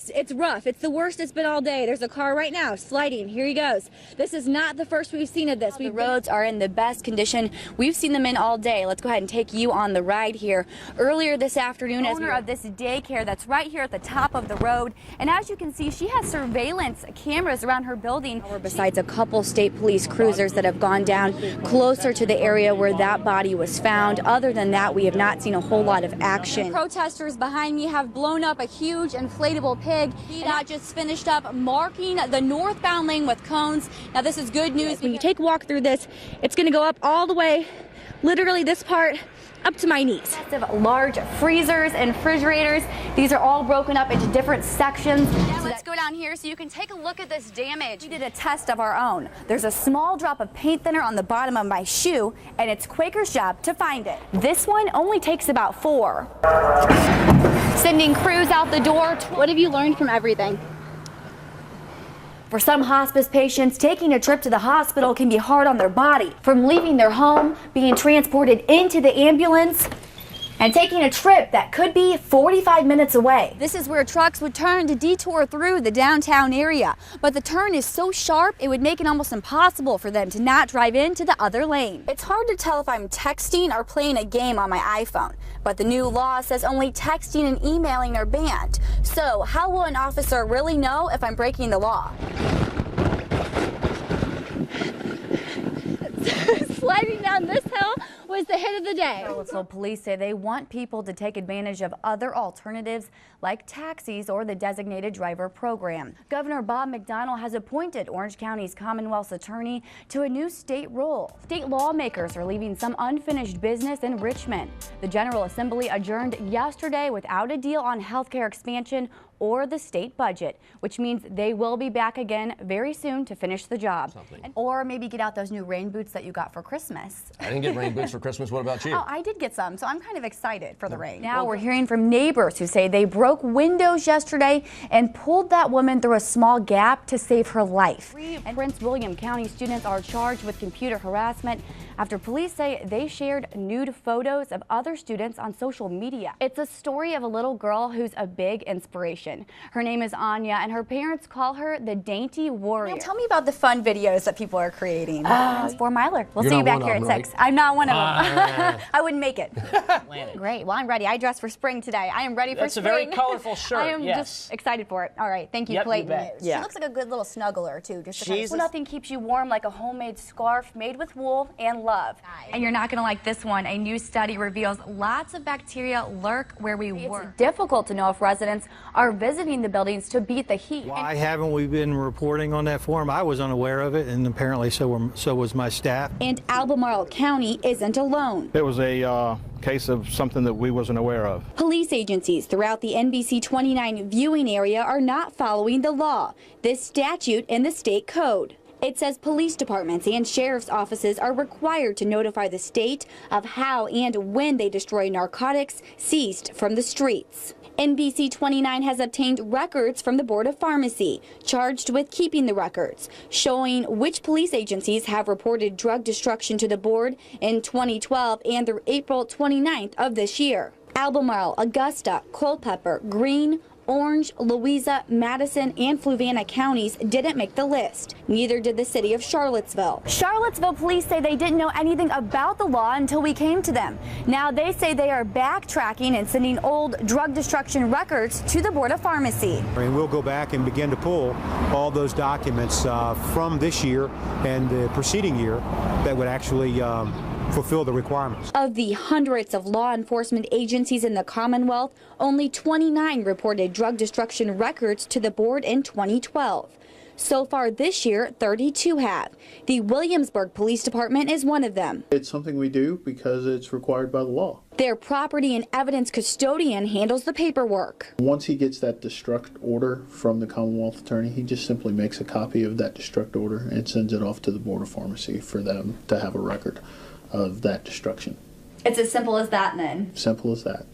It's rough. It's the worst it's been all day. There's a car right now sliding. Here he goes. This is not the first we've seen of this. The roads are in the best condition we've seen them in all day. Let's go ahead and take you on the ride here. Earlier this afternoon, owner of this daycare that's right here at the top of the road, and as you can see, she has surveillance cameras around her building. Besides a couple state police cruisers that have gone down closer to the area where that body was found, other than that, we have not seen a whole lot of action. Protesters behind me have blown up a huge inflatable pig. Not just finished up marking the northbound lane with cones. Now this is good news. When you take a walk through this, it's going to go up all the way, literally this part, up to my knees. Large freezers and refrigerators. These are all broken up into different sections. Now let's go down here so you can take a look at this damage. We did a test of our own. There's a small drop of paint thinner on the bottom of my shoe, and it's Quaker's job to find it. This one only takes about 4. Sending crews out the door. What have you learned from everything? For some hospice patients, taking a trip to the hospital can be hard on their body. From leaving their home, being transported into the ambulance, and taking a trip that could be 45 minutes away. This is where trucks would turn to detour through the downtown area. But the turn is so sharp, it would make it almost impossible for them to not drive into the other lane. It's hard to tell if I'm texting or playing a game on my iPhone. But the new law says only texting and emailing are banned. So how will an officer really know if I'm breaking the law? Sliding down this hill was the hit of the day. Charlottesville police say they want people to take advantage of other alternatives like taxis or the designated driver program. Governor Bob McDonnell has appointed Orange County's Commonwealth's attorney to a new state role. State lawmakers are leaving some unfinished business in Richmond. The General Assembly adjourned yesterday without a deal on healthcare expansion or the state budget, which means they will be back again very soon to finish the job. Or maybe get out those new rain boots that you got for Christmas. I didn't get rain boots for Christmas. What about you? Oh, I did get some, so I'm kind of excited for the rain. Now we're hearing from neighbors who say they broke windows yesterday and pulled that woman through a small gap to save her life. 3 Prince William County students are charged with computer harassment after police say they shared nude photos of other students on social media. It's a story of a little girl who's a big inspiration. Her name is Anya, and her parents call her the Dainty Warrior. Now tell me about the fun videos that people are creating. It's 4 miler. We'll see you back here at 6. Right? I'm not one of them. I wouldn't make it. Great. Well, I'm ready. I dressed for spring today. I am ready for spring. That's a very colorful shirt. I am just excited for it. All right. Thank you, Clayton. You She looks like a good little snuggler, too. Well, nothing keeps you warm like a homemade scarf made with wool and love. Nice. And you're not going to like this one. A new study reveals lots of bacteria lurk where we work. It's difficult to know if residents are visiting the buildings to beat the heat. Why haven't we been reporting on that form? I was unaware of it, and apparently so was my staff. And Albemarle County isn't alone. It was a case of something that we wasn't aware of. Police agencies throughout the NBC 29 viewing area are not following the law, this statute in the state code. It says police departments and sheriff's offices are required to notify the state of how and when they destroy narcotics seized from the streets. NBC 29 has obtained records from the Board of Pharmacy, charged with keeping the records, showing which police agencies have reported drug destruction to the board in 2012 and through April 29th of this year. Albemarle, Augusta, Culpeper, Greene, Orange, Louisa, Madison, and Fluvanna counties didn't make the list. Neither did the city of Charlottesville. Charlottesville police say they didn't know anything about the law until we came to them. Now they say they are backtracking and sending old drug destruction records to the Board of Pharmacy. And we'll go back and begin to pull all those documents from this year and the preceding year that would actually fulfill the requirements. Of the hundreds of law enforcement agencies in the Commonwealth, only 29 reported drug destruction records to the board in 2012. So far this year, 32 have. The Williamsburg Police Department is one of them. It's something we do because it's required by the law. Their property and evidence custodian handles the paperwork. Once he gets that destruct order from the Commonwealth Attorney, he just simply makes a copy of that destruct order and sends it off to the Board of Pharmacy for them to have a record of that destruction. It's as simple as that, then. Simple as that.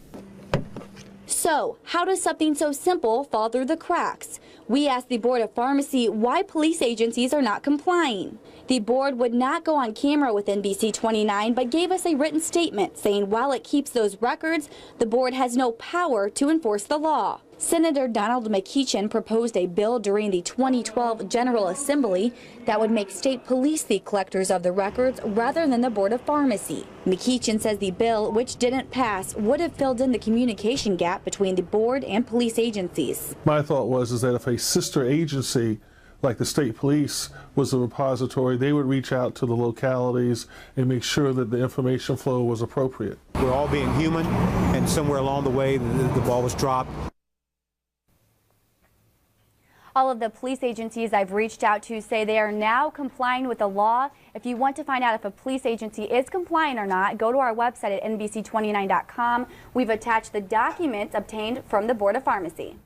So, how does something so simple fall through the cracks? We asked the Board of Pharmacy why police agencies are not complying. The board would not go on camera with NBC 29, but gave us a written statement saying while it keeps those records, the board has no power to enforce the law. Senator Donald McEachin proposed a bill during the 2012 General Assembly that would make state police the collectors of the records rather than the Board of Pharmacy. McEachin says the bill, which didn't pass, would have filled in the communication gap between the board and police agencies. My thought was that if a sister agency like the state police was a repository, they would reach out to the localities and make sure that the information flow was appropriate. We're all being human, and somewhere along the way the ball was dropped. All of the police agencies I've reached out to say they are now complying with the law. If you want to find out if a police agency is compliant or not, go to our website at NBC29.com. We've attached the documents obtained from the Board of Pharmacy.